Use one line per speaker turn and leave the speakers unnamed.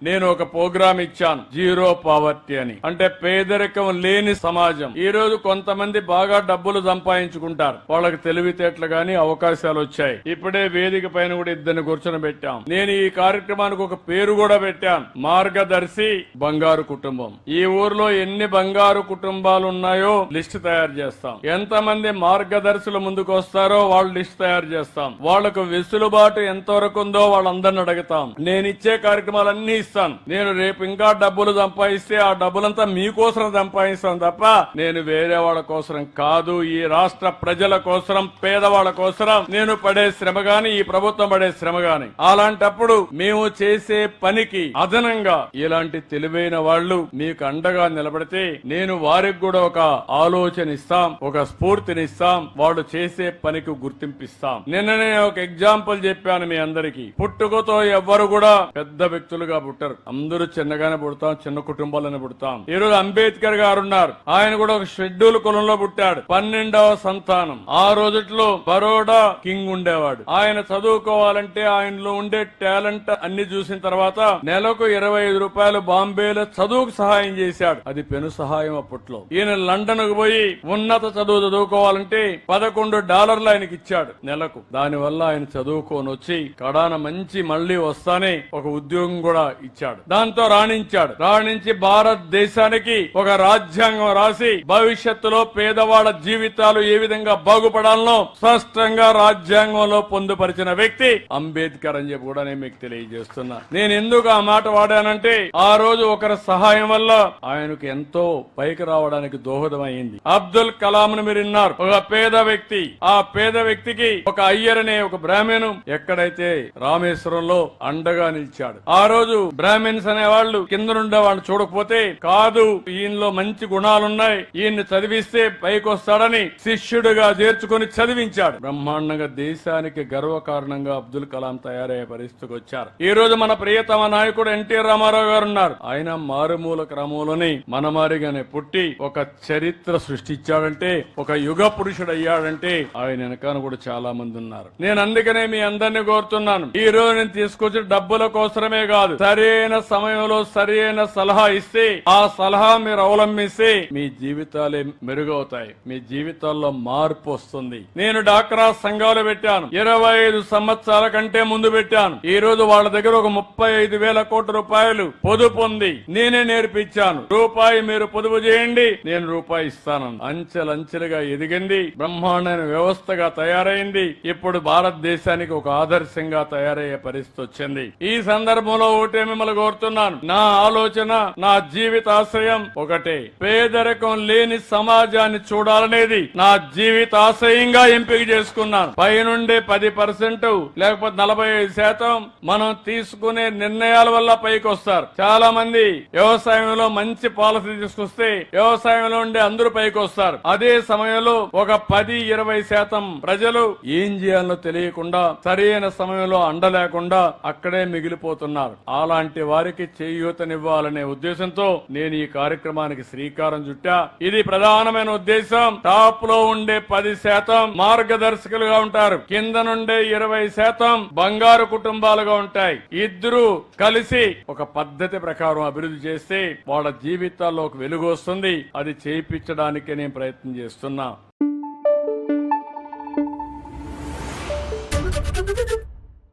నేను ఒక ప్రోగ్రామ్ ఇచ్చాను, జీరో పావర్టీ అని. అంటే పేదరికం లేని సమాజం. ఈ రోజు కొంతమంది బాగా డబ్బులు సంపాదించుకుంటారు, వాళ్ళకి తెలివితేటలు గాని అవకాశాలు వచ్చాయి. ఇప్పుడే వేదిక పైన కూడా ఇద్దరిని కూర్చొని పెట్టాం. నేను ఈ కార్యక్రమానికి ఒక పేరు కూడా పెట్టాను, మార్గదర్శి బంగారు కుటుంబం. ఈ ఊర్లో ఎన్ని బంగారు కుటుంబాలు ఉన్నాయో లిస్ట్ తయారు చేస్తాం. ఎంతమంది మార్గదర్శులు ముందుకు వస్తారో వాళ్ళు లిస్ట్ తయారు చేస్తాం. వాళ్లకు వెసులుబాటు ఎంతవరకు ఉందో వాళ్ళందరిని అడుగుతాం. నేను ఇచ్చే కార్యక్రమాలన్నీ ఇస్తాను. నేను రేపు ఇంకా డబ్బులు సంపాదిస్తే ఆ డబ్బులంతా మీకోసం సంపాదిస్తాను తప్ప నేను వేరే వాళ్ళ కోసం కాదు. ఈ రాష్ట్ర ప్రజల కోసం, పేదవాళ్ల కోసం నేను పడే శ్రమ గాని, ఈ ప్రభుత్వం పడే శ్రమ గాని. అలాంటప్పుడు మేము చేసే పనికి అదనంగా ఇలాంటి తెలివైన వాళ్ళు మీకు అండగా నిలబడితే నేను వారికి కూడా ఒక ఆలోచన ఇస్తాం, ఒక స్ఫూర్తినిస్తాం, వాళ్ళు చేసే పనికి గుర్తింపిస్తాం. నిన్ననే ఒక ఎగ్జాంపుల్ చెప్పాను మీ అందరికీ. పుట్టుకతో ఎవ్వరు కూడా పెద్ద వ్యక్తులుగా పుట్టారు, అందరూ చిన్నగానే పుడతాం, చిన్న కుటుంబాలనే పుడతాం. ఈ రోజు అంబేద్కర్ గారు ఉన్నారు, ఆయన కూడా ఒక షెడ్యూల్ కులంలో పుట్టాడు, 12వ సంతానం. ఆ రోజుట్లో బరోడా కింగ్ ఉండేవాడు. ఆయన చదువుకోవాలంటే ఆయనలో ఉండే టాలెంట్ అన్ని చూసిన తర్వాత నెలకు 25 రూపాయలు బాంబేలో చదువుకు సహాయం చేశాడు. అది పెను సహాయం అప్పట్లో. ఈయన లండన్ కు పోయి ఉన్నత చదువు చదువుకోవాలంటే $11 ఆయనకి ఇచ్చాడు నెలకు. దానివల్ల ఆయన చదువుకొని వచ్చి కడాన మంచి మళ్లీ వస్తానే ఒక ఉద్యోగం కూడా ఇచ్చాడు. దాంతో రాణించి భారతదేశానికి ఒక రాజ్యాంగం రాసి భవిష్యత్తులో పేదవాళ్ల జీవితాలు ఏ విధంగా బాగుపడాలనో స్పష్టంగా రాజ్యాంగంలో పొందుపరిచిన వ్యక్తి అంబేద్కర్ అని చెప్పి కూడా నేను మీకు తెలియజేస్తున్నా. నేను ఎందుకు ఆ మాట వాడానంటే ఆ రోజు ఒకరి సహాయం వల్ల ఆయనకు ఎంతో పైకి రావడానికి దోహదమైంది. అబ్దుల్ కలాం ను మీరు విన్నారు, ఒక పేద వ్యక్తి. ఆ పేద వ్యక్తికి ఒక అయ్యర్ అనే ఒక బ్రాహ్మణు ఎక్కడైతే రామేశ్వరంలో అండగా నిలిచాడు. ఆ రోజు బ్రాహ్మణ్స్ అనే వాళ్ళు కింద నుండే వాళ్ళు చూడకపోతే కాదు, ఈయనలో మంచి గుణాలున్నాయి, ఈయన్ని చదివిస్తే పైకి వస్తాడని శిష్యుడిగా చేర్చుకుని చదివించాడు. బ్రహ్మాండంగా దేశానికి గర్వకారణంగా అబ్దుల్ కలాం తయారయ్యే పరిస్థితికి వచ్చారు. ఈ రోజు మన ప్రియతమ నాయకుడు ఎన్టీ రామారావు గారు ఉన్నారు. ఆయన మారుమూల క్రమంలోని మనమారిగానే పుట్టి ఒక చరిత్ర సృష్టించాడంటే, ఒక యుగ పురుషుడు అయ్యాడంటే ఆయన వెనకాల కూడా చాలా మంది ఉన్నారు. నేను అందుకనే మీ అందరినీ కోరుతున్నాను, ఈ రోజు నేను తీసుకొచ్చిన డబ్బుల కోసమే కాదు, సరైన సమయంలో సరైన సలహా ఇస్తే, ఆ సలహా మీరు అవలంబిస్తే మీ జీవితాలే మెరుగవుతాయి, మీ జీవితాల్లో మార్పు వస్తుంది. నేను డాక్రా సంఘాలు పెట్టాను, 25 సంవత్సరాల కంటే ముందు పెట్టాను. ఈ రోజు వాళ్ళ దగ్గర ఒక 35,000 కోట్ల రూపాయలు పొదుపు ఉంది. నేనే నేర్పించాను, రూపాయి మీరు పొదుపు చేయండి, నేను రూపాయి ఇస్తాను. అంచెలంచెలుగా ఎదిగింది, బ్రహ్మాండమైన వ్యవస్థగా తయారైంది. ఇప్పుడు భారతదేశానికి ఒక ఆదర్శంగా తయారయ్యే పరిస్థితి వచ్చింది. ఈ సందర్భంలో ఒకటే మిమ్మల్ని కోరుతున్నాను, నా ఆలోచన, నా జీవితాశయం ఒకటే, పేదరికం లేని సమాజాన్ని చూడాలనేది నా జీవితాశయంగా ఎంపిక చేసుకున్నాను. పైనుండే 10% లేకపోతే 45% మనం తీసుకునే నిర్ణయాల వల్ల పైకి వస్తారు. చాలా మంది వ్యవసాయంలో మంచి పాలసీ తీసుకొస్తే వ్యవసాయంలో ఉండే అందరూ పైకి వస్తారు. అదే సమయంలో ఒక 10-20% ప్రజలు ఏం చేయాలో తెలియకుండా, సరైన సమయంలో అండలేకుండా అక్కడే మిగిలిపోతున్నారు. అలాంటి వారికి చేయూతనివ్వాలనే ఉద్దేశంతో నేను ఈ కార్యక్రమానికి శ్రీకారం చుట్టా. ఇది ప్రధానమైన ఉద్దేశం. టాప్ లో ఉండే 10% మార్గదర్శకులుగా ఉంటారు, కింద నుండే 20% బంగారు కుటుంబాలుగా ఉంటాయి. ఇద్దరు కలిసి ఒక పద్ధతి ప్రకారం అభివృద్ధి చేస్తే వాళ్ళ జీవితాల్లో ఒక వెలుగు వస్తుంది. అది చేయించడానికి నేను ప్రయత్నం చేస్తున్నా.